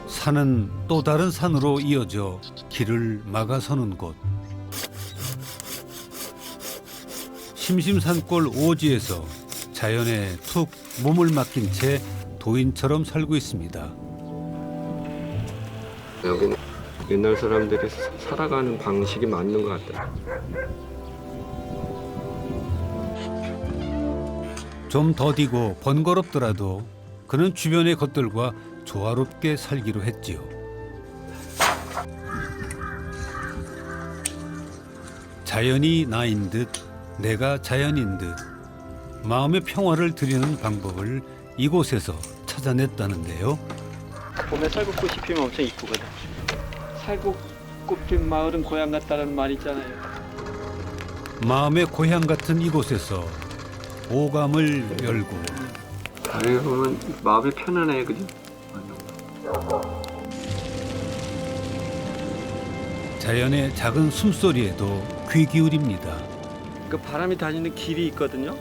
산은 또 다른 산으로 이어져 길을 막아서는 곳. 심심산골 오지에서 자연에 툭 몸을 맡긴 채 도인처럼 살고 있습니다. 여기는 옛날 사람들이 살아가는 방식이 맞는 것 같아요. 좀 더디고 번거롭더라도 그는 주변의 것들과 조화롭게 살기로 했지요. 자연이 나인 듯 내가 자연인 듯 마음의 평화를 드리는 방법을 이곳에서 찾아냈다는데요. 봄에 살구꽃이 피면 엄청 이쁘거든. 살구꽃 핀 마을은 고향 같다는 말 있잖아요. 마음의 고향 같은 이곳에서 오감을 열고 다리 보면 마음이 편안해, 그지? 자연의 작은 숨소리에도 귀 기울입니다. 그 바람이 다니는 길이 있거든요.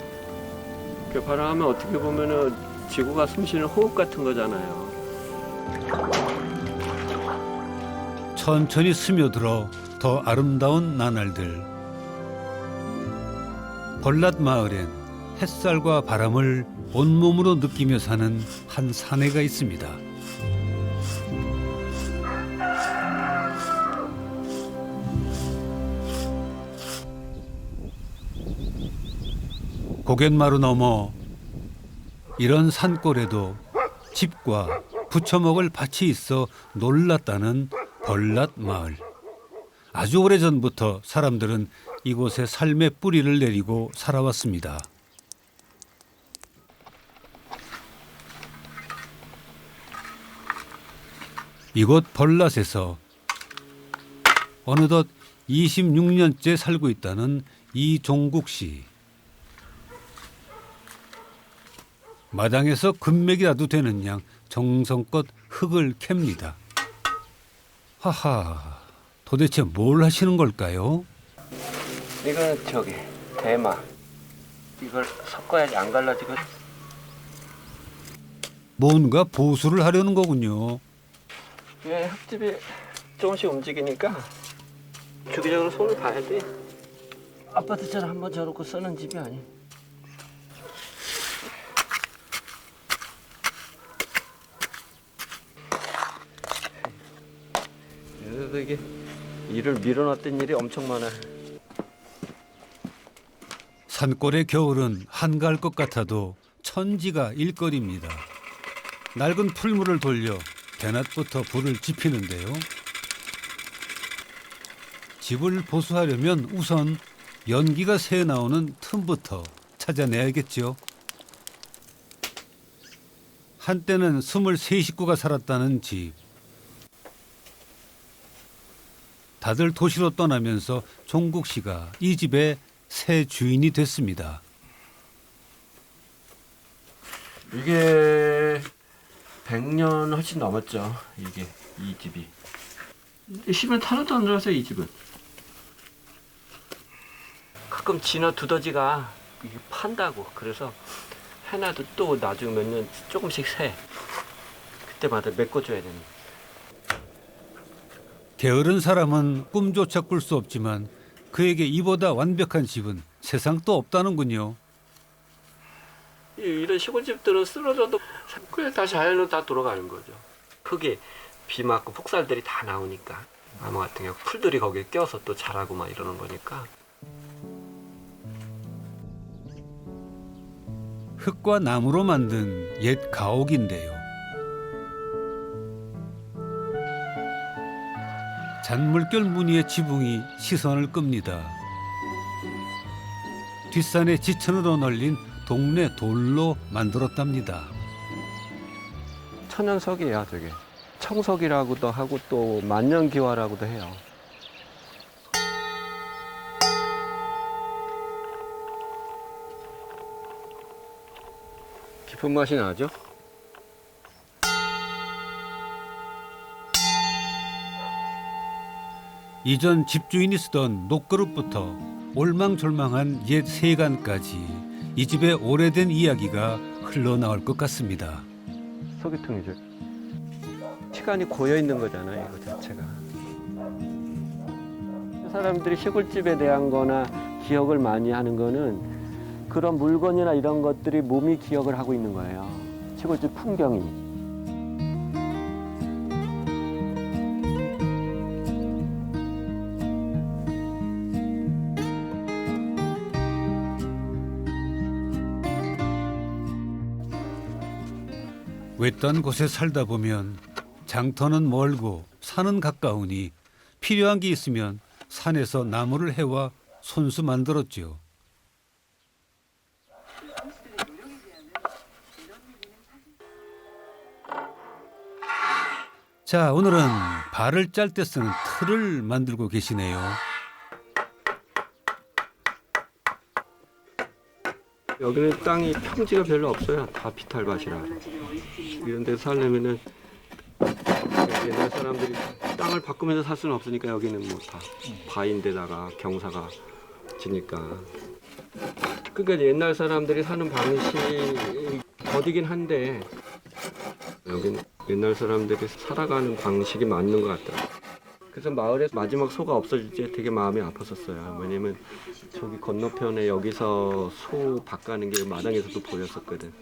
그 바람하면 어떻게 보면은 지구가 숨쉬는 호흡 같은 거잖아요. 천천히 스며들어 더 아름다운 나날들. 벌랏 마을엔 햇살과 바람을 온몸으로 느끼며 사는 한 사내가 있습니다. 고갯마루 넘어 이런 산골에도 집과 부쳐먹을 밭이 있어 놀랐다는 벌랏 마을. 아주 오래전부터 사람들은 이곳에 삶의 뿌리를 내리고 살아왔습니다. 이곳 벌랏에서 어느덧 26년째 살고 있다는 이종국 씨. 마당에서 금맥이라도 되는 양 정성껏 흙을 캡니다. 하하, 도대체 뭘 하시는 걸까요? 이거는 저기 대마. 이걸 섞어야지 안 갈라지거든. 뭔가 보수를 하려는 거군요. 왜 흙집이 조금씩 움직이니까 주기적으로 손을 봐야 돼. 아파트처럼 한번 저놓고 쓰는 집이 아니. 그래서 이게 일을 밀어놨던 일이 엄청 많아. 산골의 겨울은 한가할 것 같아도 천지가 일거리입니다. 낡은 풀물을 돌려 대낮부터 불을 지피는데요. 집을 보수하려면 우선 연기가 새 나오는 틈부터 찾아내야겠죠. 한때는 23식구가 살았다는 집. 다들 도시로 떠나면서 종국 씨가 이 집의 새 주인이 됐습니다. 이게 100년 훨씬 넘었죠. 이게 이 집이. 심은 하나도 안 들어서 이 집은. 가끔 진어 두더지가 이게 판다고. 그래서 해놔도 또 나중에 몇 년 조금씩 새. 그때마다 메꿔줘야 되는. 게으른 사람은 꿈조차 꿀 수 없지만 그에게 이보다 완벽한 집은 세상 또 없다는군요. 이런 시골집들은 쓰러져도 그냥 다 자연으로 다 돌아가는 거죠. 흙에 비 맞고 폭살들이 다 나오니까. 나무 같은 경우 풀들이 거기에 껴서 또 자라고 막 이러는 거니까. 흙과 나무로 만든 옛 가옥인데요. 잔물결 무늬의 지붕이 시선을 끕니다. 뒷산에 지천으로 널린 동네 돌로 만들었답니다. 천연석이에요, 저게. 청석이라고도 하고 또 만년기와라고도 해요. 깊은 맛이 나죠? 이전 집주인이 쓰던 녹그릇부터 올망졸망한 옛 세간까지 이 집의 오래된 이야기가 흘러나올 것 같습니다. 소개통이죠. 시간이 고여 있는 거잖아요, 이거 자체가. 사람들이 시골집에 대한 거나 기억을 많이 하는 거는 그런 물건이나 이런 것들이 몸이 기억을 하고 있는 거예요. 시골집 풍경이. 외딴 곳에 살다 보면 장터는 멀고 산은 가까우니 필요한 게 있으면 산에서 나무를 해와 손수 만들었지요. 자, 오늘은 발을 짤 때 쓰는 틀을 만들고 계시네요. 여기는 땅이 평지가 별로 없어요. 다 비탈밭이라. 이런 데서 살려면은 옛날 사람들이 땅을 바꾸면서 살 수는 없으니까 여기는 뭐 다 바인데다가 경사가 지니까. 그러니까 옛날 사람들이 사는 방식이 더디긴 한데 여기는 옛날 사람들이 살아가는 방식이 맞는 것 같아요. 그래서 마을에 마지막 소가 없어질 때 되게 마음이 아팠었어요. 왜냐면 저기 건너편에 여기서 소 밭 가는 게 마당에서도 보였었거든.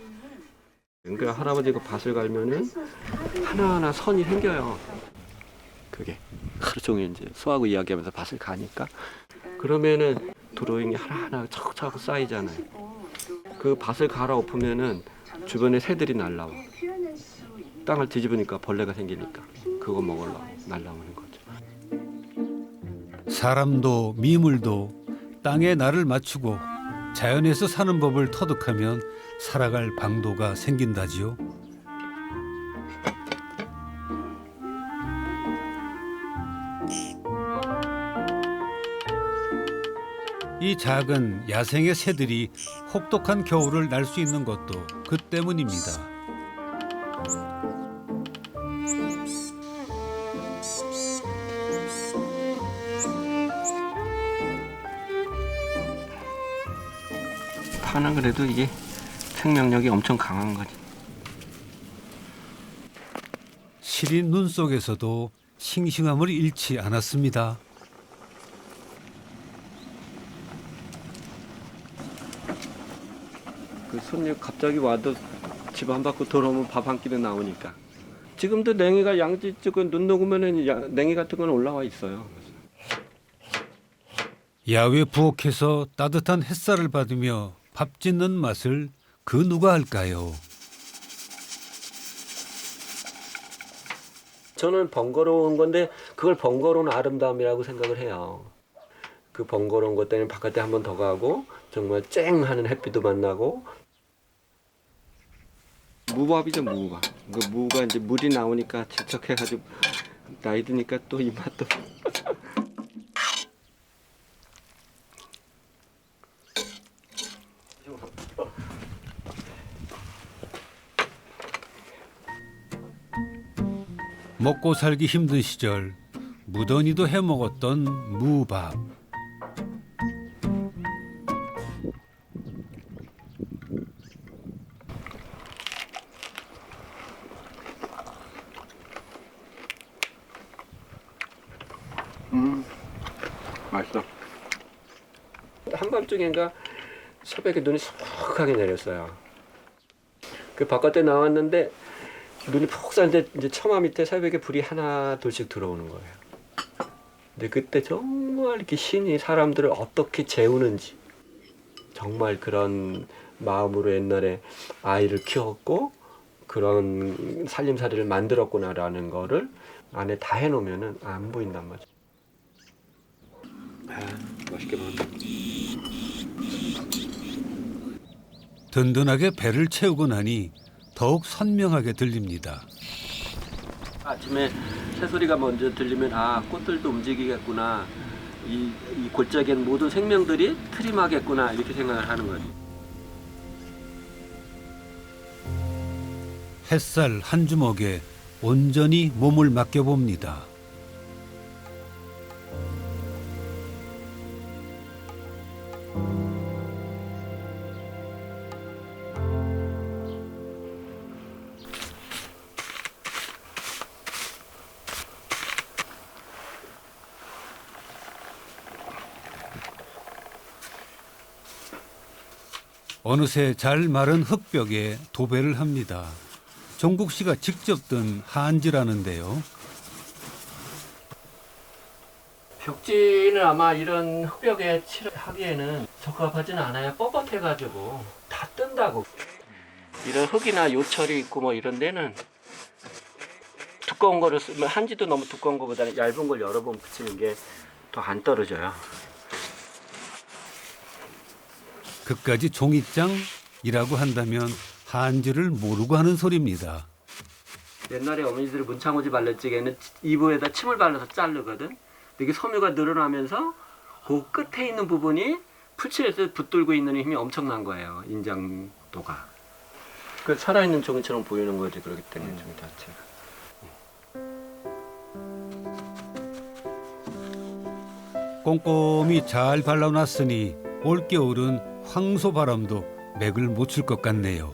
그러니까 할아버지가 밭을 갈면은 하나하나 선이 생겨요. 그게 하루 종일 이제 소하고 이야기하면서 밭을 가니까 그러면은 드로잉이 하나하나 차곡차곡 쌓이잖아요. 그 밭을 갈아엎으면은 주변에 새들이 날라와. 땅을 뒤집으니까 벌레가 생기니까 그거 먹으려고 날라오는 거죠. 사람도 미물도 땅에 날을 맞추고 자연에서 사는 법을 터득하면 살아갈 방도가 생긴다지요. 이 작은 야생의 새들이 혹독한 겨울을 날 수 있는 것도 그 때문입니다. 파는 그래도 이게 생명력이 엄청 강한 거지. 시린 눈 속에서도 싱싱함을 잃지 않았습니다. 그 손님 갑자기 와도 집 안 밖으로 들어오면 밥 한 끼는 나오니까. 지금도 냉이가 양지 쪽은 눈 녹으면은 냉이 같은 건 올라와 있어요. 야외 부엌에서 따뜻한 햇살을 받으며 밥 짓는 맛을 그 누가 할까요? 저는 번거로운 건데 그걸 번거로운 아름다움이라고 생각을 해요. 그 번거로운 것 때문에 바깥에 한 번 더 가고 정말 쨍 하는 햇빛도 만나고. 무밥이죠, 무밥. 그 무가 이제 물이 나오니까 질척해가지고 나이 드니까 또 이 맛도. 먹고 살기 힘든 시절 무던히도 해먹었던 무밥. 맛있어. 한밤중인가 새벽에 눈이 소복하게 내렸어요. 그 바깥에 나왔는데 눈이 푹 쌌는데 이제 처마 밑에 새벽에 불이 하나 둘씩 들어오는 거예요. 근데 그때 정말 이렇게 신이 사람들을 어떻게 재우는지, 정말 그런 마음으로 옛날에 아이를 키웠고 그런 살림살이를 만들었구나라는 거를 안에 다 해놓으면은 안 보인단 말이죠. 맛있게 먹었다. 든든하게 배를 채우고 나니 더욱 선명하게 들립니다. 아침에 새소리가 먼저 들리면 아, 꽃들도 움직이겠구나, 이 골짜기엔 모든 생명들이 트림하겠구나, 이렇게 생각을 하는 거지. 햇살 한 주먹에 온전히 몸을 맡겨봅니다. 어느새 잘 마른 흙벽에 도배를 합니다. 종국 씨가 직접 든 한지라는데요. 벽지는 아마 이런 흙벽에 칠하기에는 적합하지는 않아요. 뻣뻣해가지고 다 뜬다고. 이런 흙이나 요철이 있고 뭐 이런 데는 두꺼운 거를 쓰면 한지도 너무 두꺼운 거보다는 얇은 걸 여러 번 붙이는 게 더 안 떨어져요. 그까지 종이장이라고 한다면 한지를 모르고 하는 소리입니다. 옛날에 어머니들이 문창호지 발라찌개는 이부에다 침을 발라서 자르거든. 이게 섬유가 늘어나면서 그 끝에 있는 부분이 풀칠에서 붙들고 있는 힘이 엄청난 거예요. 인장도가. 그 살아있는 종이처럼 보이는 거지. 그렇기 때문에 종이 자체가. 꼼꼼히 잘 발라놨으니 올겨울은 황소바람도 맥을 못 칠 것 같네요.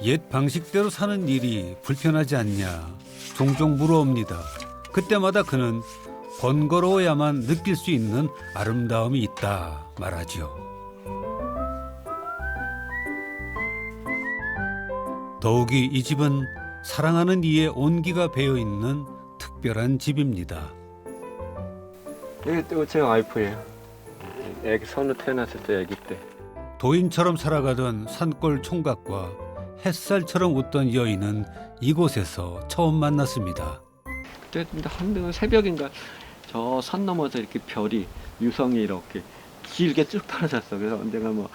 옛 방식대로 사는 일이 불편하지 않냐 종종 물어옵니다. 그때마다 그는 번거로워야만 느낄 수 있는 아름다움이 있다 말하죠. 더욱이 이 집은 사랑하는 이의 온기가 배어있는 특별한 집입니다. 이게 또 제 와이프예요. 애기 선우 태어났을 때 애기 때. 도인처럼 살아가던 산골 총각과 햇살처럼 웃던 여인은 이곳에서 처음 만났습니다. 그때 한번 새벽인가 저 산 넘어서 이렇게 별이 유성이 이렇게 길게 쭉 떨어졌어. 그래서 언젠가 뭐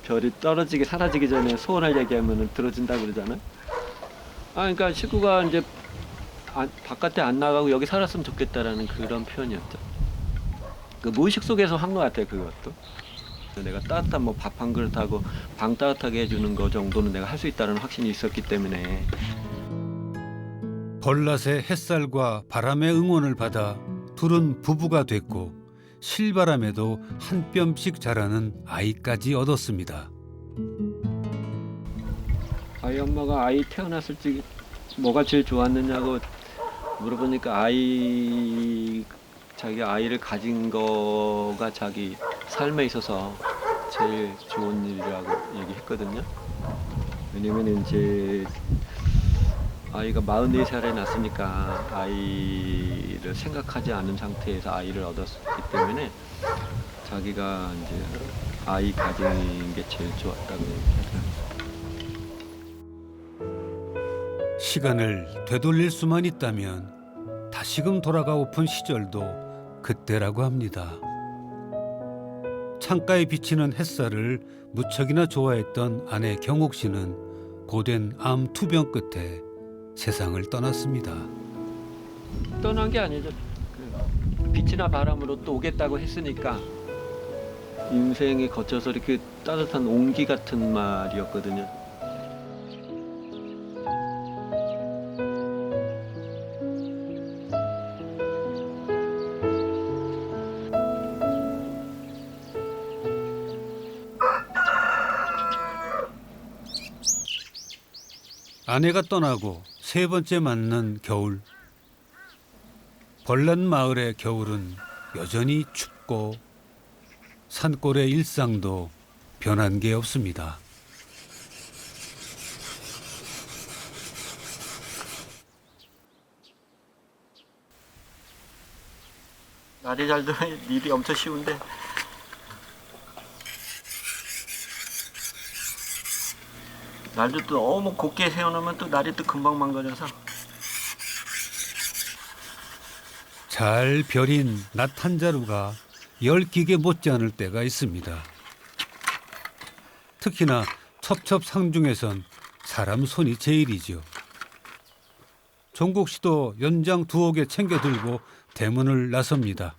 별이 떨어지기 사라지기 전에 소원을 얘기하면 들어준다 그러잖아. 그러니까 식구가 이제 바깥에 안 나가고 여기 살았으면 좋겠다라는 그런 표현이었죠. 그 무의식 속에서 한 것 같아요. 그것도. 내가 따뜻한 뭐 밥 한 그릇하고 방 따뜻하게 해주는 거 정도는 내가 할 수 있다는 확신이 있었기 때문에. 벌낫의 햇살과 바람의 응원을 받아 둘은 부부가 됐고 실바람에도 한 뼘씩 자라는 아이까지 얻었습니다. 아이 엄마가 아이 태어났을 때 뭐가 제일 좋았느냐고 물어보니까 자기가 아이를 가진 거가 자기 삶에 있어서 제일 좋은 일이라고 얘기했거든요. 왜냐면 이제 아이가 44살에 낳았으니까 아이를 생각하지 않은 상태에서 아이를 얻었기 때문에 자기가 이제 아이 가진 게 제일 좋았다고 얘기하더라고요. 시간을 되돌릴 수만 있다면 다시금 돌아가고픈 시절도 그때라고 합니다. 창가에 비치는 햇살을 무척이나 좋아했던 아내 경옥 씨는 고된 암 투병 끝에 세상을 떠났습니다. 떠난 게 아니죠. 빛이나 바람으로 또 오겠다고 했으니까 인생에 거쳐서 이렇게 따뜻한 온기 같은 말이었거든요. 아내가 떠나고 세 번째 맞는 겨울. 벌낫 마을의 겨울은 여전히 춥고 산골의 일상도 변한 게 없습니다. 날이 잘 되면 일이 엄청 쉬운데 날도 또 너무 곱게 세워놓으면 또 날이 또 금방 망가져서 잘 벼린 낫 한 자루가 10기계 못지않을 때가 있습니다. 특히나 첩첩상중에선 사람 손이 제일이죠. 종국 씨도 연장 두어 개 챙겨 들고 대문을 나섭니다.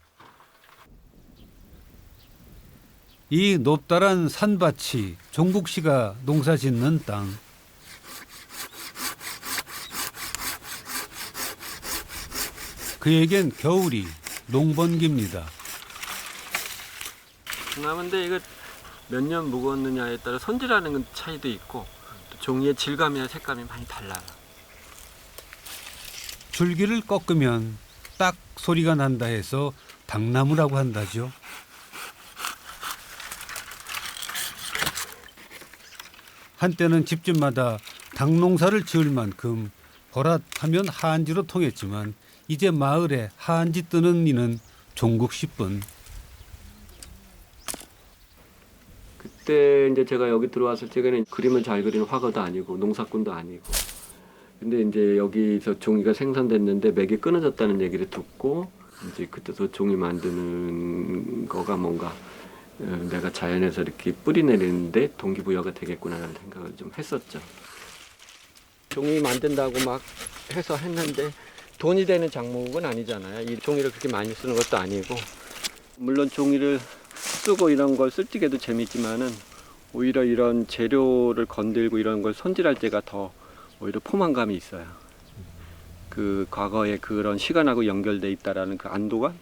이 높다란 산밭이 종국 씨가 농사 짓는 땅. 그에겐 겨울이 농번기입니다. 남은데 이거 몇 년 묵었느냐에 따라 손질하는 건 차이도 있고 또 종이의 질감이나 색감이 많이 달라요. 줄기를 꺾으면 딱 소리가 난다 해서 당나무라고 한다죠. 한때는 집집마다 닭농사를 지을 만큼 보랏하면 하안지로 통했지만 이제 마을에 하안지 뜨는 이는 종국 씨뿐. 그때 이제 제가 여기 들어왔을 적에는 그림을 잘 그리는 화가도 아니고 농사꾼도 아니고. 근데 이제 여기서 종이가 생산됐는데 맥이 끊어졌다는 얘기를 듣고 이제 그때서 종이 만드는 거가 뭔가 내가 자연에서 이렇게 뿌리 내리는데 동기부여가 되겠구나라는 생각을 좀 했었죠. 종이 만든다고 막 해서 했는데 돈이 되는 작목은 아니잖아요. 이 종이를 그렇게 많이 쓰는 것도 아니고 물론 종이를 쓰고 이런 걸 쓸 적에도 재밌지만은 오히려 이런 재료를 건들고 이런 걸 손질할 때가 더 오히려 포만감이 있어요. 그 과거의 그런 시간하고 연결돼 있다라는 그 안도감.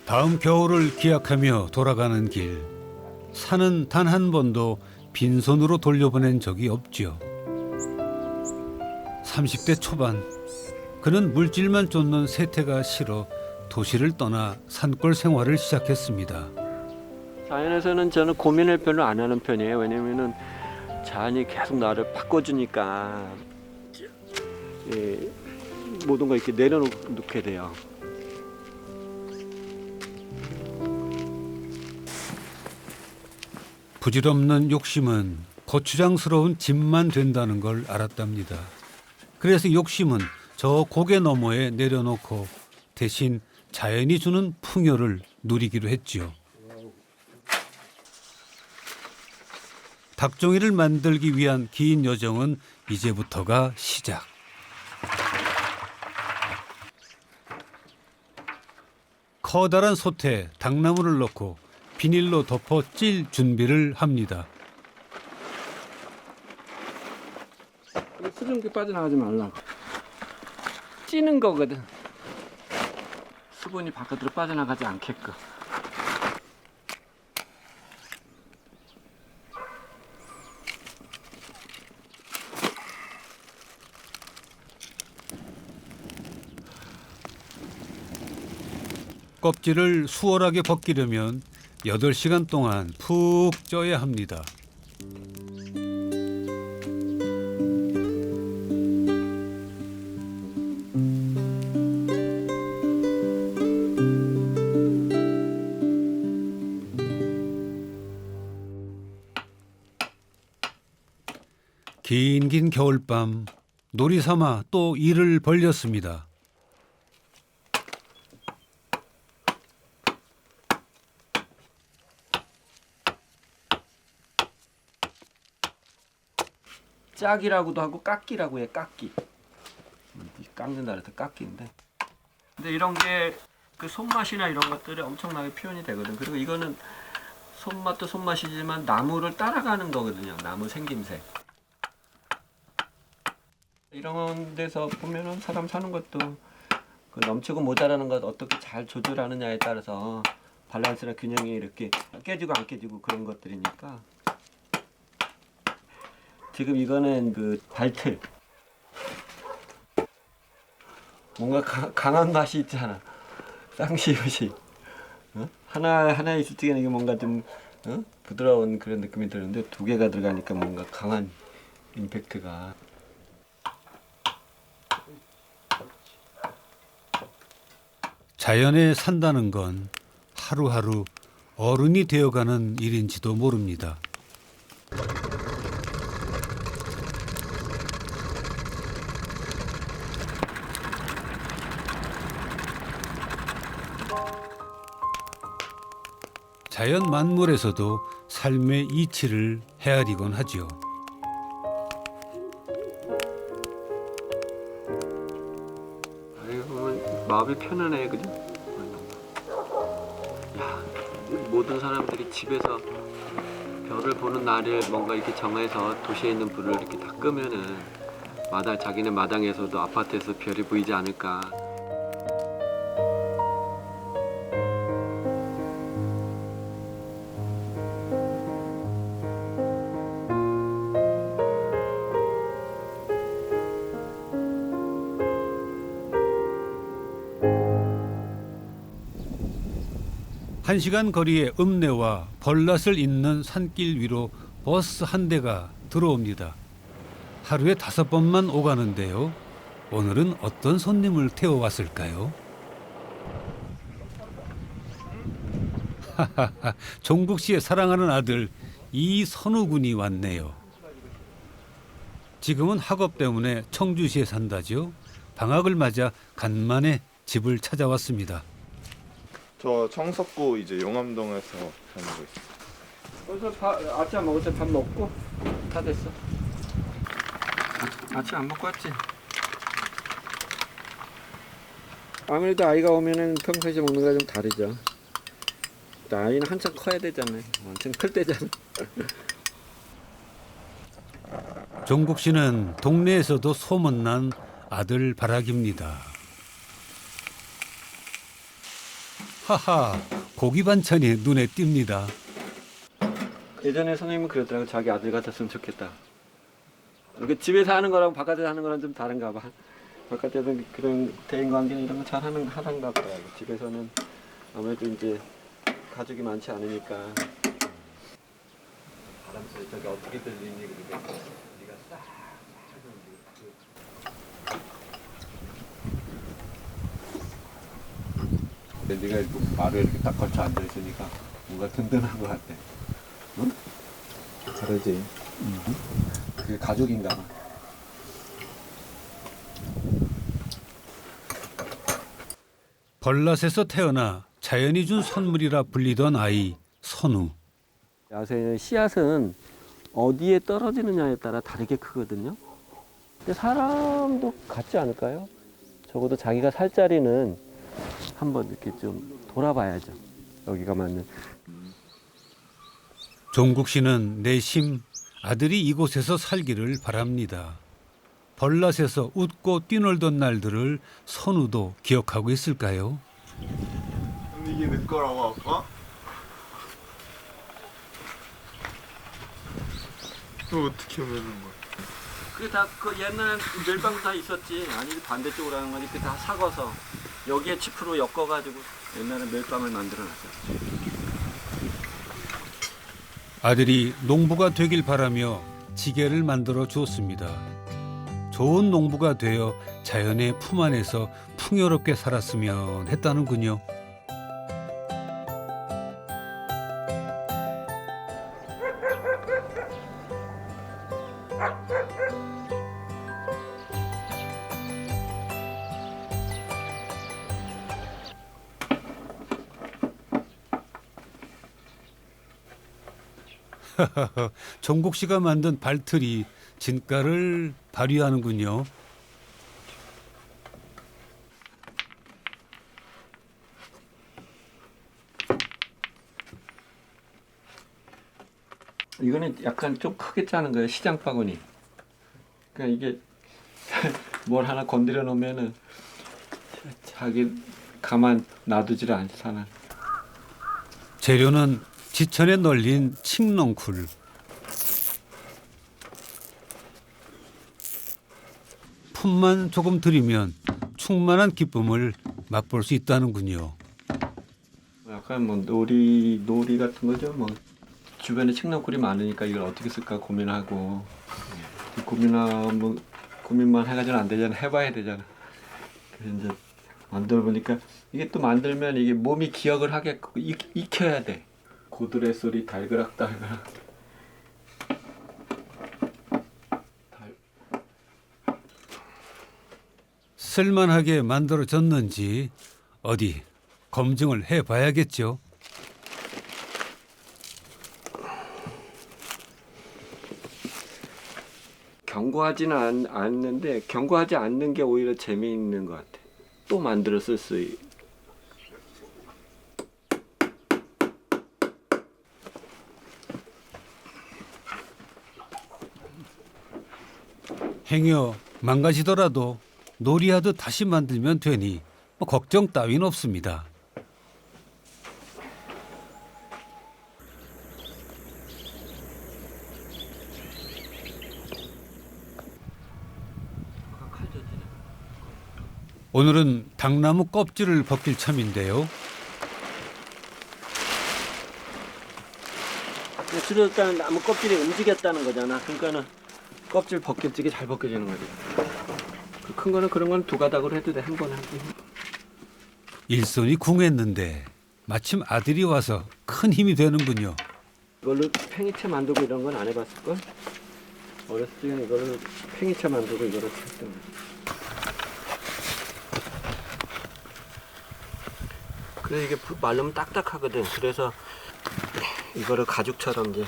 다음 겨울을 기약하며 돌아가는 길. 산은 단 한 번도 빈손으로 돌려보낸 적이 없지요. 30대 초반 그는 물질만 쫓는 세태가 싫어 도시를 떠나 산골 생활을 시작했습니다. 자연에서는 저는 고민을 별로 안 하는 편이에요. 왜냐면은 자연이 계속 나를 바꿔주니까 모든 걸 이렇게 내려놓게 돼요. 부질없는 욕심은 고추장스러운 짐만 된다는 걸 알았답니다. 그래서 욕심은 저 고개 너머에 내려놓고 대신 자연이 주는 풍요를 누리기로 했지요. 닭종이를 만들기 위한 긴 여정은 이제부터가 시작. 커다란 솥에 닭나무를 넣고 비닐로 덮어 찔 준비를 합니다. 수증기 빠져나가지 말라고. 찌는 거거든. 수분이 바깥으로 빠져나가지 않게끔. 껍질을 수월하게 벗기려면 8시간 동안 푹 쪄야 합니다. 긴 겨울밤 놀이 삼아 또 일을 벌렸습니다. 짝이라고도 하고 깎기라고 해. 깎기. 깎는다 그래서 깎기인데. 근데 이런 게 그 손맛이나 이런 것들이 엄청나게 표현이 되거든. 그리고 이거는 손맛도 손맛이지만 나무를 따라가는 거거든요. 나무 생김새. 이런 데서 보면은 사람 사는 것도 그 넘치고 모자라는 것 어떻게 잘 조절하느냐에 따라서 밸런스나 균형이 이렇게 깨지고 안 깨지고 그런 것들이니까. 지금 이거는 그 발틀. 뭔가 강한 맛이 있잖아. 쌍시옷이. 어? 하나 있을 적에는 이게 뭔가 좀 부드러운 그런 느낌이 드는데 두 개가 들어가니까 뭔가 강한 임팩트가. 자연에 산다는 건 하루하루 어른이 되어가는 일인지도 모릅니다. 자연 만물에서도 삶의 이치를 헤아리곤 하지요. 보면 마음이 편안해, 그죠? 야, 모든 사람들이 집에서 별을 보는 날을 뭔가 이렇게 정해서 도시에 있는 불을 이렇게 다 끄면은 자기네 마당에서도 아파트에서 별이 보이지 않을까. 1시간 거리의 읍내와 벌낫을 잇는 산길 위로 버스 한 대가 들어옵니다. 하루에 5번만 오가는데요. 오늘은 어떤 손님을 태워왔을까요? 하하하, 종국 씨의 사랑하는 아들 이선우 군이 왔네요. 지금은 학업 때문에 청주시에 산다죠. 방학을 맞아 간만에 집을 찾아왔습니다. 저 청석구 이제 용암동에서 다니고 있어요. 그래서 아침 먹을 때 밥 먹고 다 됐어. 아침 안 먹고 왔지? 아무래도 아이가 오면은 평소에 먹는 거랑 좀 다르죠. 아이는 한참 커야 되잖아요. 완전 클 때잖아. 종국 씨는 동네에서도 소문난 아들 바라기입니다. 하하, 고기 반찬이 눈에 띕니다. 예전에 선생님은 그러더라고. 자기 아들 같았으면 좋겠다. 이렇게 집에서 하는 거랑 바깥에서 하는 거랑 좀 다른가 봐. 바깥에서는 그런 대인관계 이런 거 잘하는 하란가 보더라고. 집에서는 아무래도 이제 가족이 많지 않으니까 바람 소리 저기 어떻게 들리니 그러니까 네가 싹 네가 이렇게 말을 이렇게 딱 걸쳐 앉아 있으니까 뭔가 든든한 것 같아. 응? 그러지. 그게 가족인가 봐. 벌낫에서 태어나 자연이 준 선물이라 불리던 아이 선우. 야생의 씨앗은 어디에 떨어지느냐에 따라 다르게 크거든요. 근데 사람도 같지 않을까요? 적어도 자기가 살 자리는 한번 이렇게 좀 돌아봐야죠. 여기가 맞는. 종국 씨는 내심 아들이 이곳에서 살기를 바랍니다. 벌낫에서 웃고 뛰놀던 날들을 선우도 기억하고 있을까요? 근데 이게 내 거라고 아빠? 이거 어떻게 하는 거야? 그게 다 그 옛날 멸빵 다 있었지. 아니 반대쪽으로 하는 거니 그다 삭아서 여기에 칩으로 엮어가지고 옛날에 멸빵을 만들어놨어요. 아들이 농부가 되길 바라며 지게를 만들어 주었습니다. 좋은 농부가 되어 자연의 품 안에서 풍요롭게 살았으면 했다는군요. 종국 씨가 만든 발틀이 진가를 발휘하는군요. 이거는 약간 좀 크게 짜는 거예요. 시장 바구니. 그러니까 이게 뭘 하나 건드려 놓으면은 자기 가만 놔두질 않잖아. 재료는 지천에 널린 칡넝쿨. 품만 조금 들이면 충만한 기쁨을 맛볼 수 있다는군요. 약간 뭐 놀이 같은 거죠. 뭐 주변에 칡넝쿨이 많으니까 이걸 어떻게 쓸까 고민하고 고민만 해가지고는 안 되잖아. 해봐야 되잖아. 그래서 이제 만들어 보니까 이게 또 만들면 이게 몸이 기억을 하게끔 익혀야 돼. 고드레 소리 달그락달그락. 쓸만하게 만들어졌는지 어디 검증을 해봐야겠죠. 경고하지는 않는데 경고하지 않는 게 오히려 재미있는 것 같아. 또 만들어 쓸 수 있. 행여 망가지더라도 놀이하듯 다시 만들면 되니 걱정 따윈 없습니다. 오늘은 당나무 껍질을 벗길 참인데요. 줄어들었다는 나무 껍질이 움직였다는 거잖아. 그러니까는 껍질 벗겨지게 잘 벗겨지는 거지. 그 큰 거는 그런 건 두 가닥으로 해도 돼. 한 번에 하기. 일손이 궁했는데 마침 아들이 와서 큰 힘이 되는군요. 이걸로 팽이채 만들고 이런 건 안 해봤을 걸? 어렸을 적에는 이걸로 팽이채 만들고 이거를 했던 거지. 그래서 이게 말르면 딱딱하거든. 그래서 이거를 가죽처럼 이제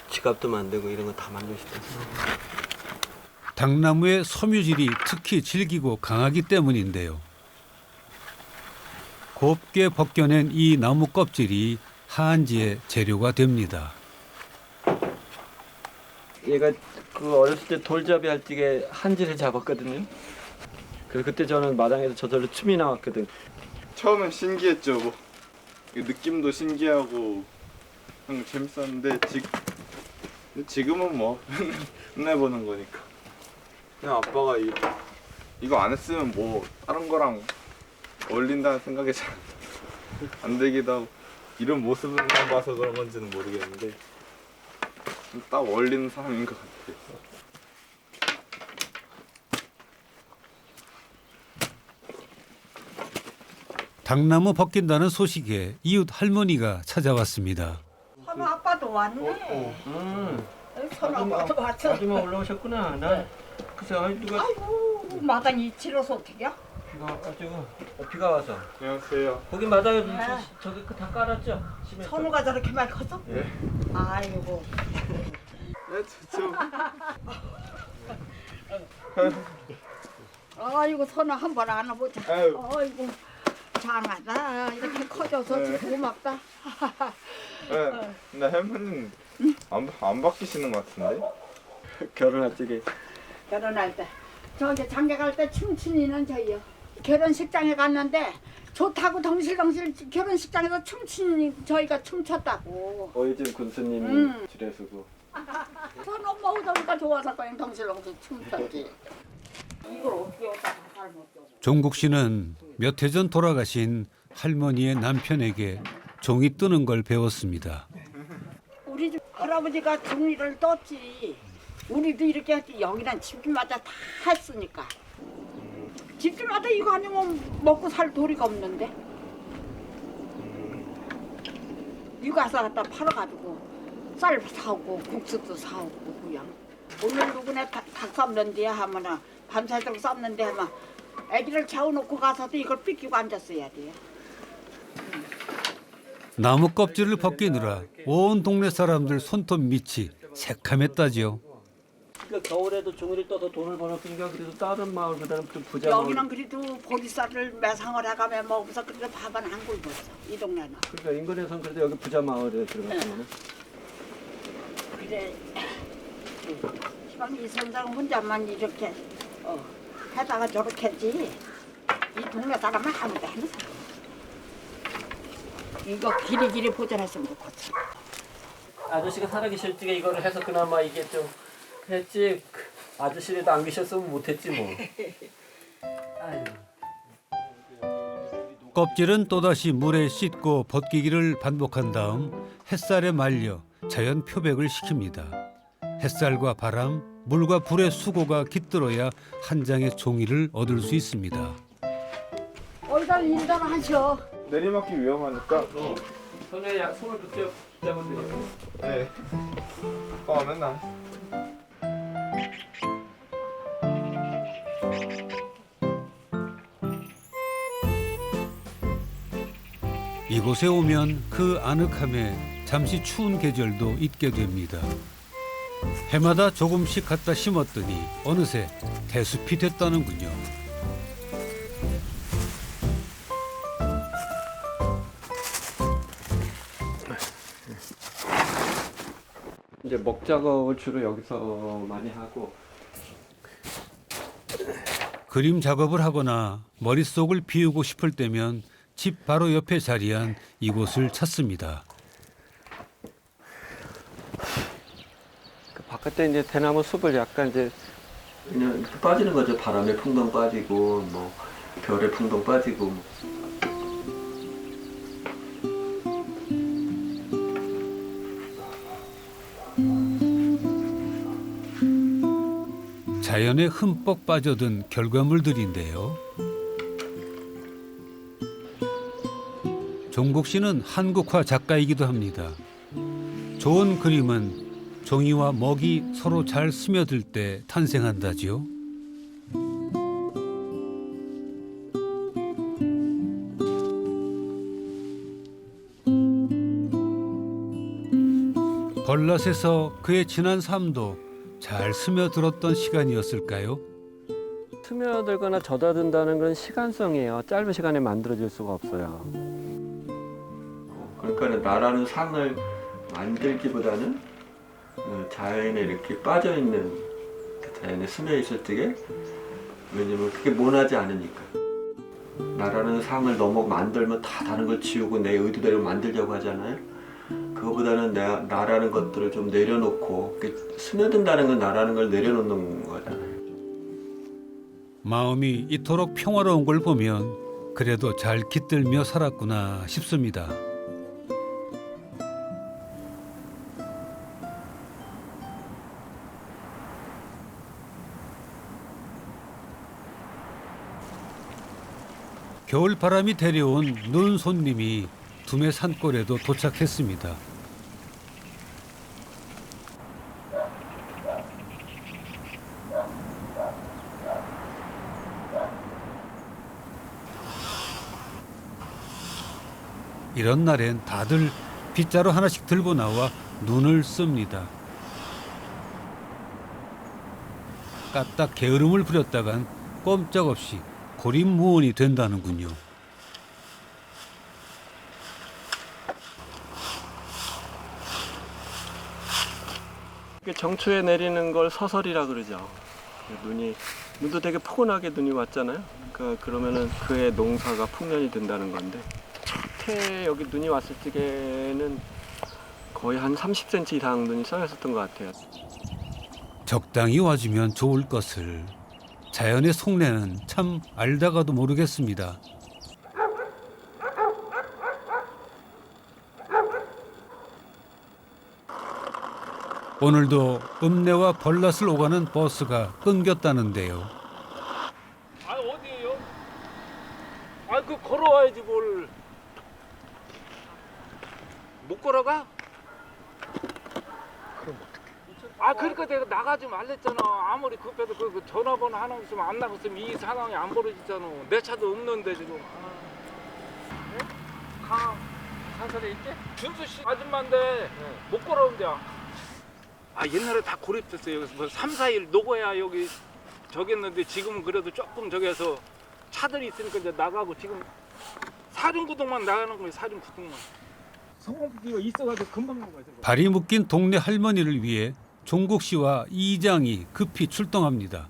지갑도 만들고 이런 거 다 만들 수 있어. 당나무의 섬유질이 특히 질기고 강하기 때문인데요. 곱게 벗겨낸 이 나무 껍질이 한지의 재료가 됩니다. 얘가 그 어렸을 때 돌잡이 할 적에 한지를 잡았거든요. 그래서 그때 저는 마당에서 저절로 춤이 나왔거든. 처음엔 신기했죠. 뭐 느낌도 신기하고 재밌었는데 지금은 뭐 맨날 보는 거니까. 그냥 아빠가 이거 안 했으면 뭐 다른 거랑 어울린다는 생각이 잘 안 들기도 하고 이런 모습만 봐서 그런 건지는 모르겠는데 딱 어울리는 사람인 것 같아요. 당나무 벗긴다는 소식에 이웃 할머니가 찾아왔습니다. 선우 아빠도 왔네. 선우 아빠도 왔어. 아줌마 올라오셨구나. 나 글쎄 누가 아이고 마당이 지러서 어떡해요? 비가 와서. 안녕하세요. 거기 마당에 네. 저기 다 깔았죠? 시멘트. 선우가 저렇게 많이 컸어? 네. 아이고. 아이고 선우 한번 안아보자. 아유. 아이고 장하다. 이렇게 커져서 고맙다. 근데 할머니는 안 바뀌시는 것 같은데? 결혼할 적에 결혼할 때 저기 장가 갈 때 춤추니는 저희요. 결혼식장에 갔는데 좋다고 덩실덩실 결혼식장에서 춤추니 저희가 춤췄다고. 오해진 군수님이 줄여서고. 선우 엄마 오다니까 좋아서 그냥 덩실덩실 춤췄지. 이걸 어떻게 어디다 삶았죠? 종국 씨는 몇 해 전 돌아가신 할머니의 남편에게 종이 뜨는 걸 배웠습니다. 우리 집 할아버지가 종이를 떴지. 우리도 이렇게 했지. 여기는 집집마다 다 했으니까. 집집마다 이거 아니면 먹고 살 도리가 없는데. 이거 와서 갖다 팔아가지고 쌀 사오고 국수도 사오고 그냥. 오늘 누구네 닭 삶는데 하면은 밤새도록 삶는데 하면 애기를 재워놓고 가서도 이걸 삐끼고 앉았어야 돼요. 나무 껍질을 벗기느라 온 동네 사람들 손톱 밑이 새카맸다지요. 그러니까 겨울에도 종이를 떠서 돈을 벌었으니까 그래도 다른 마을보다는 좀 부자 마을. 여기는 그래도 보리쌀을 매상을 해가며 먹으면서 그래도 밥은 안 굶었어. 이 동네는. 그러니까 인근에선 그래도 여기 부자 마을에 들어갔으면. 그래. 시방 이 선생 혼자만 이렇게 해다가 저렇게 했지. 이 동네 사람은 아무도 안 했어. 이거 길이길이 보존했으면 좋겠어. 아저씨가 살아계실 적에 이거를 해서 그나마 이게 좀 했지. 아저씨라도 안 계셨으면 못했지 뭐. 아유. 껍질은 또다시 물에 씻고 벗기기를 반복한 다음 햇살에 말려 자연 표백을 시킵니다. 햇살과 바람, 물과 불의 수고가 깃들어야 한 장의 종이를 얻을 수 있습니다. 어디다 일단 하셔. 내리막길 위험하니까. 손에 손을 붙잡으면 돼요. 네. 맨날. 이곳에 오면 그 아늑함에 잠시 추운 계절도 잊게 됩니다. 해마다 조금씩 갖다 심었더니 어느새 대숲이 됐다는군요. 이제 먹 작업을 주로 여기서 많이 하고. 그림 작업을 하거나 머릿속을 비우고 싶을 때면 집 바로 옆에 자리한 이곳을 찾습니다. 그 바깥에 이제 대나무 숲을 약간 이제 그냥 빠지는 거죠. 바람에 풍덩 빠지고 뭐 별에 풍덩 빠지고. 자연에 흠뻑 빠져든 결과물들인데요. 종국 씨는 한국화 작가이기도 합니다. 좋은 그림은 종이와 먹이 서로 잘 스며들 때 탄생한다지요. 벌낫에서 그의 지난 삶도 잘 스며들었던 시간이었을까요? 스며들거나 젖어든다는 건 시간성이에요. 짧은 시간에 만들어질 수가 없어요. 그러니까 나라는 상을 만들기보다는 자연에 이렇게 빠져있는, 자연에 스며있을 적에, 왜냐면 그게 모나지 않으니까. 나라는 상을 너무 만들면 다 다른 걸 지우고 내 의도대로 만들려고 하잖아요. 그거보다는 내가 나라는 것들을 좀 내려놓고, 스며든다는 건 나라는 걸 내려놓는 거잖아요. 마음이 이토록 평화로운 걸 보면 그래도 잘 깃들며 살았구나 싶습니다. 겨울 바람이 데려온 눈 손님이 두메 산골에도 도착했습니다. 이런 날엔 다들 빗자루 하나씩 들고 나와 눈을 씁니다. 까딱 게으름을 부렸다간 꼼짝없이 고립무원이 된다는군요. 정초에 내리는 걸 서설이라 그러죠. 눈도 되게 포근하게 눈이 왔잖아요. 그러면은 그의 농사가 풍년이 된다는 건데, 첫해 여기 눈이 왔을 적에는 거의 한 30cm 이상 눈이 쌓였었던 것 같아요. 적당히 와주면 좋을 것을 자연의 속내는 참 알다가도 모르겠습니다. 오늘도 읍내와 벌낫을 오가는 버스가 끊겼다는데요. 아 어디에요? 아 그 걸어와야지 뭘. 못 걸어가? 아 그러니까 내가 나가지 말랬잖아. 아무리 급해도 그 전화번호 하나 없으면 안 나갔으면 이 상황이 안 벌어지잖아. 내 차도 없는데 지금. 강산에 있지? 준수 씨 아줌마인데 못 걸어온대요. 아 옛날에 다 고립됐어요. 여기서 뭐 3, 4일 녹아야 여기 저기 했는데 지금은 그래도 조금 저기에서 차들이 있으니까 이제 나가고 지금 사륜구동만 나가는 거예요. 사륜구동만. 성공기가 있어가지고 금방 나가요. 발이 묶인 동네 할머니를 위해 종국 씨와 이장이 급히 출동합니다.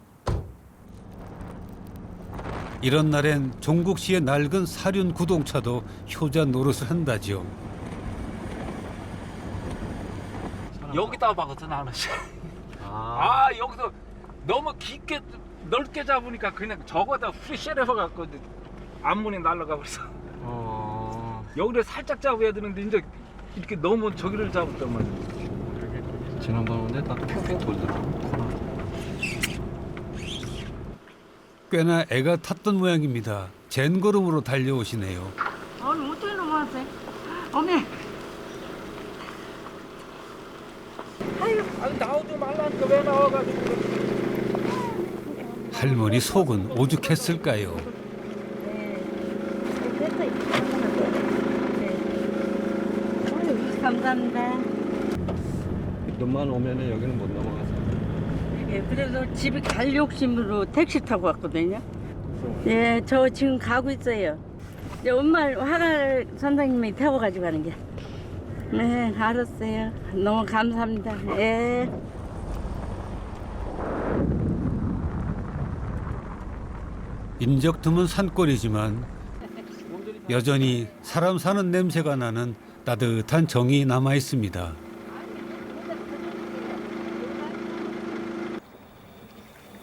이런 날엔 종국 씨의 낡은 사륜 구동차도 효자 노릇을 한다지요. 여기다 박았어 나는. 아 여기서 너무 깊게 넓게 잡으니까 그냥 저거다 후리 쉐레버갖고 앞문이 날아가 버렸어. 여기를 살짝 잡아야 되는데 이제 이렇게 너무 저기를 잡았단 말이야. 지난번 오는데 다 팽팽 돌더라고. 꽤나 애가 탔던 모양입니다. 젠걸음으로 달려오시네요. 오늘 어떻게 넘어왔어요? 어메. 아니 나오지 말라니까 왜 나와가지고. 할머니 속은 오죽했을까요? 감사합니다. 눈만 오면은 여기는 못 넘어가서. 예, 그래서 집에 갈 욕심으로 택시 타고 왔거든요. 예, 저 지금 가고 있어요. 이제 엄마 화가 선생님이 태워가지고 가는 게. 네, 알았어요. 너무 감사합니다. 예. 인적 드문 산골이지만 여전히 사람 사는 냄새가 나는 따뜻한 정이 남아 있습니다.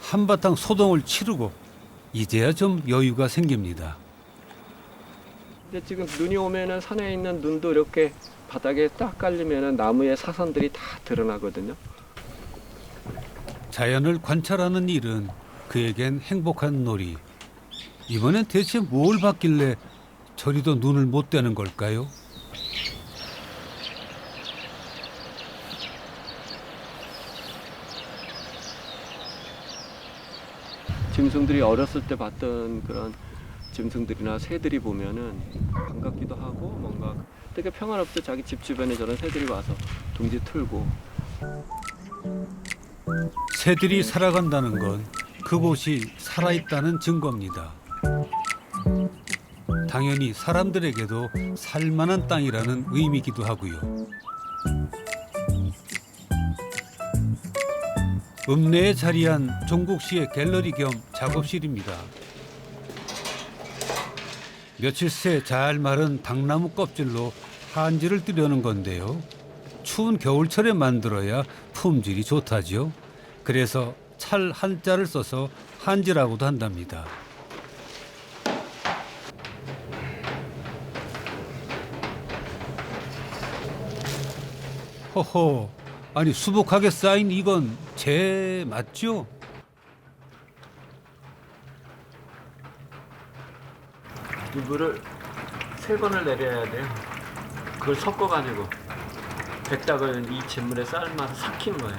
한바탕 소동을 치르고 이제야 좀 여유가 생깁니다. 근데 지금 눈이 오면은 산에 있는 눈도 이렇게 바닥에 딱 깔리면 나무의 사선들이 다 드러나거든요. 자연을 관찰하는 일은 그에겐 행복한 놀이. 이번엔 대체 뭘 봤길래 저리도 눈을 못 떼는 걸까요? 짐승들이 어렸을 때 봤던 그런 짐승들이나 새들이 보면은 반갑기도 하고 뭔가 되게 평화롭게 자기 집 주변에 저런 새들이 와서 둥지 틀고. 새들이 살아간다는 건 그곳이 살아있다는 증거입니다. 당연히 사람들에게도 살만한 땅이라는 의미이기도 하고요. 읍내에 자리한 종국시의 갤러리 겸 작업실입니다. 며칠 새 잘 마른 당나무 껍질로 한지를 뜨려는 건데요. 추운 겨울철에 만들어야 품질이 좋다죠. 그래서 찰 한자를 써서 한지라고도 한답니다. 호호, 아니 수북하게 쌓인 이건 재 맞죠? 이 물을 3번을 내려야 돼요. 그걸 섞어가지고 백닭을 이 진물에 삶아서 삭힌 거예요.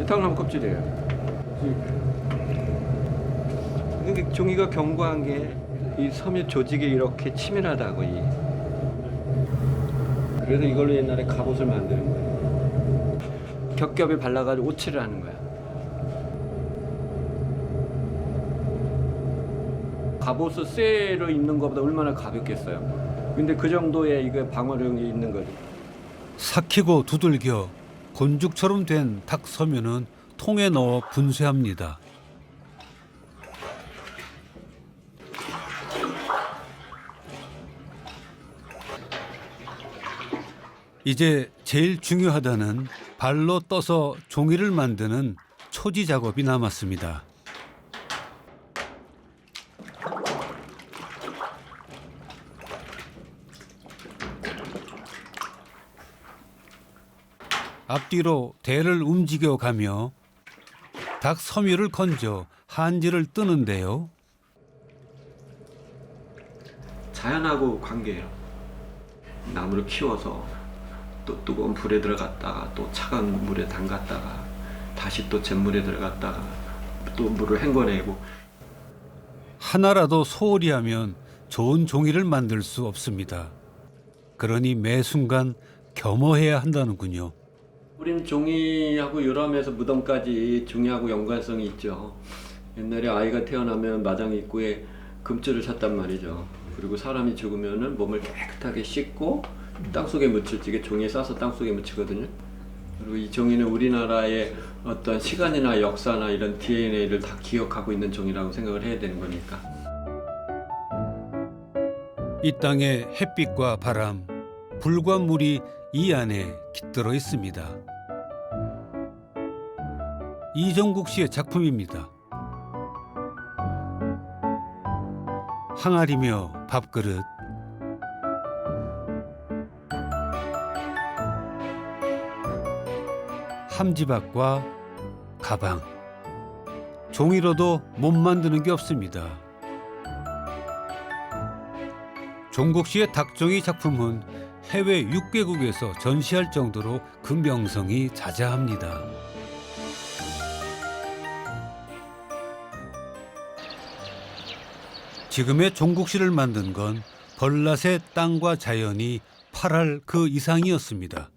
이 당나무 껍질이에요. 근데 종이가 견고한 게 이 섬유 조직이 이렇게 치밀하다고 그래서 이걸로 옛날에 갑옷을 만드는 거예요. 겹겹이 발라가지고 오칠을 하는 거야. 갑옷을 쇠로 입는 것보다 얼마나 가볍겠어요. 근데 그 정도의 이거 방어력이 있는 거죠. 삭히고 두들겨 곤죽처럼 된 닭 섬유는 통에 넣어 분쇄합니다. 이제 제일 중요하다는 발로 떠서 종이를 만드는 초지 작업이 남았습니다. 앞뒤로 대를 움직여가며 닭 섬유를 건져 한지를 뜨는데요. 자연하고 관계해요. 나무를 키워서 또 뜨거운 불에 들어갔다가 또 차가운 물에 담갔다가 다시 또 잿물에 들어갔다가 또 물을 헹궈내고. 하나라도 소홀히 하면 좋은 종이를 만들 수 없습니다. 그러니 매 순간 겸허해야 한다는군요. 우린 종이하고 유람해서 무덤까지 종이하고 연관성이 있죠. 옛날에 아이가 태어나면 마당 입구에 금줄을 찼단 말이죠. 그리고 사람이 죽으면은 몸을 깨끗하게 씻고 땅속에 묻힐 적에 종이에 싸서 땅속에 묻히거든요. 그리고 이 종이는 우리나라의 어떤 시간이나 역사나 이런 DNA를 다 기억하고 있는 종이라고 생각을 해야 되는 거니까. 이 땅의 햇빛과 바람, 불과 물이 이 안에 깃들어 있습니다. 이정국 씨의 작품입니다. 항아리며 밥그릇, 함지박과 가방, 종이로도 못 만드는 게 없습니다. 종국 씨의 닭종이 작품은 해외 6개국에서 전시할 정도로 그 명성이 자자합니다. 지금의 종국 씨를 만든 건 벌낫의 땅과 자연이 8할 그 이상이었습니다.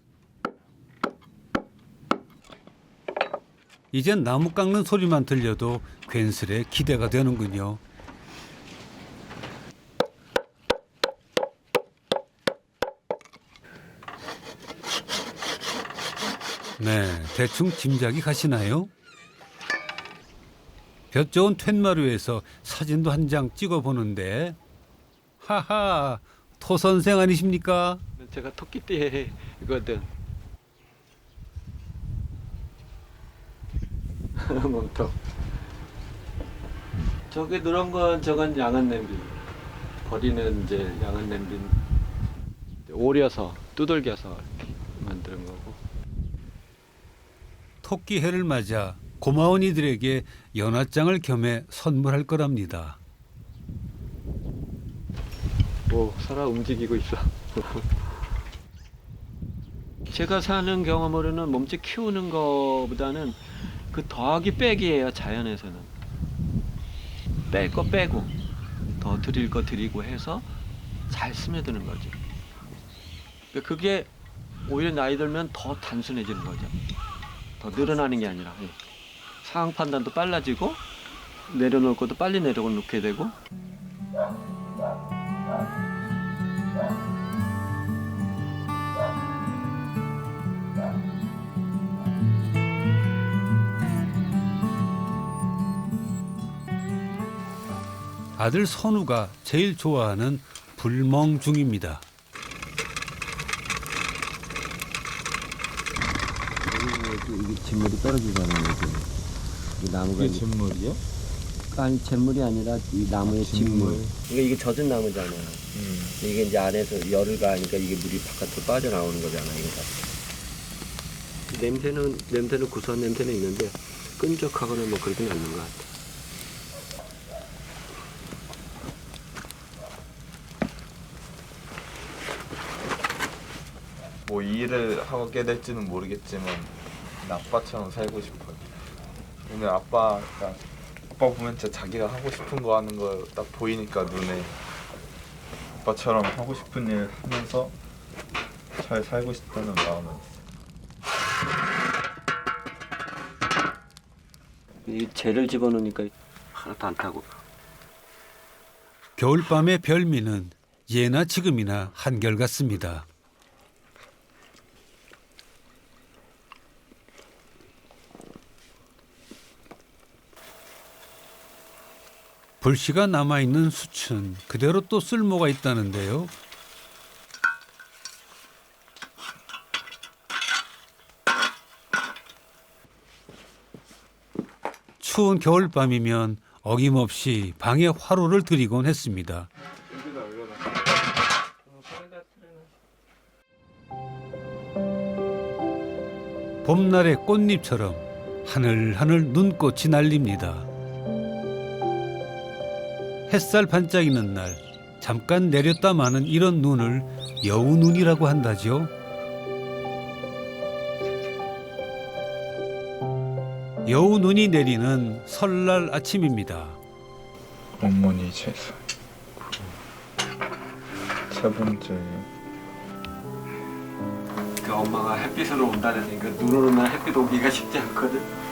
이젠 나무 깎는 소리만 들려도 괜스레 기대가 되는군요. 네, 대충 짐작이 가시나요? 볕 좋은 툇마루에서 사진도 한 장 찍어보는데 하하, 토 선생 아니십니까? 제가 토끼띠거든. 몸통. 저기 누런 건 저건 양은 냄비. 버리는 이제 양은 냄비 오려서 두들겨서 이렇게 만드는 거고. 토끼 해를 맞아 고마운 이들에게 연화장을 겸해 선물할 거랍니다. 오, 살아 움직이고 있어. 제가 사는 경험으로는 몸짓 키우는 거보다는 그 더하기 빼기예요. 자연에서는 뺄 거 빼고 더 드릴 거 드리고 해서 잘 스며드는 거죠. 그게 오히려 나이 들면 더 단순해지는 거죠. 더 늘어나는 게 아니라 상황 판단도 빨라지고 내려놓을 것도 빨리 내려놓게 되고. 아들 선우가 제일 좋아하는 불멍중입니다. 이게 진물이 떨어지잖아요. 이 나무가 이게 진물이요? 아니 잿물이 아니라 이 나무의 진물. 이게 젖은 나무잖아요. 이게 이제 안에서 열을 가하니까 이게 물이 바깥으로 빠져나오는 거잖아요. 냄새는 구수한 냄새는 있는데 끈적하거나 뭐 그러진 않는 것 같아. 뭐 이 일을 하게 될지는 모르겠지만 아빠처럼 살고 싶어요. 오늘 아빠 보면 진짜 자기가 하고 싶은 거 하는 거 딱 보이니까 눈에 아빠처럼 하고 싶은 일 하면서 잘 살고 싶다는 마음은 이 재를 집어넣으니까 하나도 안 타고. 겨울밤의 별미는 예나 지금이나 한결같습니다. 불씨가 남아있는 숯은 그대로 또 쓸모가 있다는데요. 추운 겨울밤이면 어김없이 방에 화로를 들이곤 했습니다. 봄날의 꽃잎처럼 하늘하늘 눈꽃이 날립니다. 햇살 반짝이는 날 잠깐 내렸다 마는 이런 눈을 여우눈이라고 한다죠. 여우눈이 내리는 설날 아침입니다. 어머니 제사 세 번째예요. 그 엄마가 햇빛으로 온다는 그 눈으로 날 햇빛 오기가 쉽지 않거든.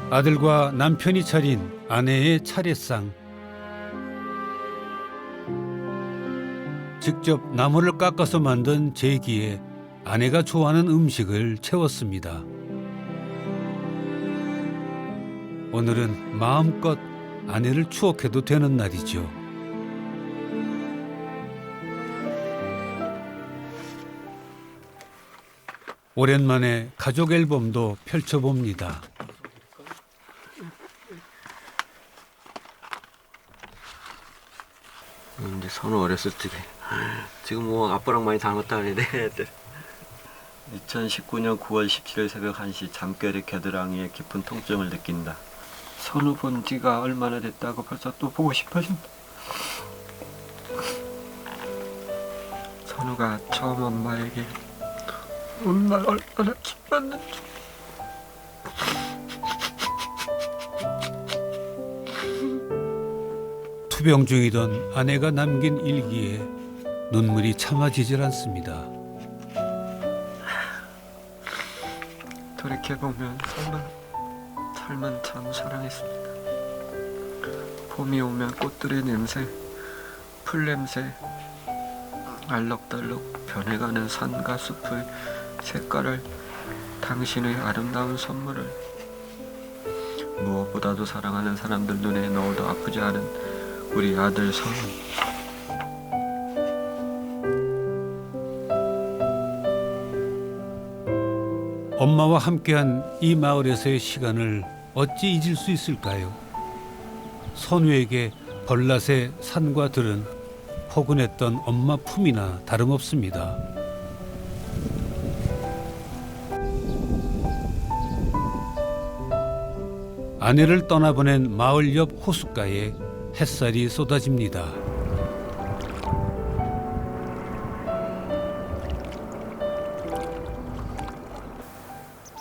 아들과 남편이 차린 아내의 차례상. 직접 나무를 깎아서 만든 제기에 아내가 좋아하는 음식을 채웠습니다. 오늘은 마음껏 아내를 추억해도 되는 날이죠. 오랜만에 가족 앨범도 펼쳐봅니다. 이제 선우 어렸을 적에 지금 뭐 아빠랑 많이 닮았다 그래 내 애들. 2019년 9월 17일 새벽 1시 잠결의 겨드랑이에 깊은 통증을 느낀다. 선우 본 지가 얼마나 됐다고 벌써 또 보고 싶어진다. 선우가 처음 엄마에게 엄마 얼마나 기뻤는지. 투병 중이던 아내가 남긴 일기에 눈물이 참아지질 않습니다. 돌이켜보면 삶은 참 사랑했습니다. 봄이 오면 꽃들의 냄새, 풀냄새, 알록달록 변해가는 산과 숲의 색깔을, 당신의 아름다운 선물을, 무엇보다도 사랑하는 사람들 눈에 넣어도 아프지 않은 우리 아들 선우. 엄마와 함께한 이 마을에서의 시간을 어찌 잊을 수 있을까요? 선우에게 벌낫의 산과 들은 포근했던 엄마 품이나 다름없습니다. 아내를 떠나보낸 마을 옆 호숫가에 햇살이 쏟아집니다.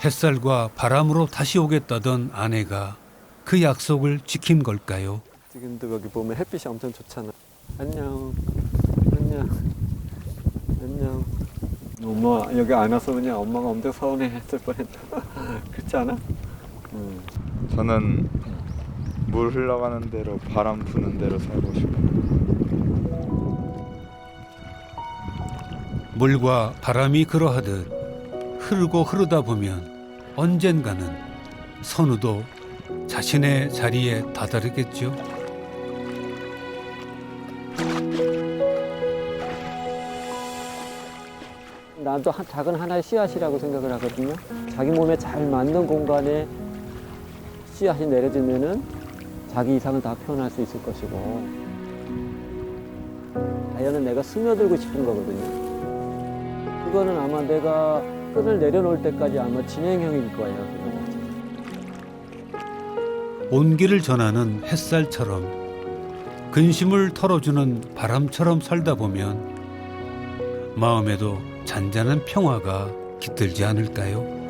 햇살과 바람으로 다시 오겠다던 아내가 그 약속을 지킨 걸까요? 지금도 여기 보면 햇빛이 엄청 좋잖아. 안녕. 안녕. 안녕. 엄마 여기 안 와서 그냥 엄마가 엄청 서운해했을 뻔했다. 그렇지 않아? 저는 물 흘러가는 대로 바람 부는 대로 살고 싶어요. 물과 바람이 그러하듯 흐르고 흐르다 보면 언젠가는 선우도 자신의 자리에 다다르겠죠. 나도 작은 하나의 씨앗이라고 생각을 하거든요. 자기 몸에 잘 맞는 공간에 씨앗이 내려지면은 자기 이상을 다 표현할 수 있을 것이고, 자연은 내가 스며들고 싶은 거거든요. 그거는 아마 내가 끈을 내려놓을 때까지 아마 진행형일 거예요. 온기를 전하는 햇살처럼 근심을 털어주는 바람처럼 살다 보면 마음에도 잔잔한 평화가 깃들지 않을까요?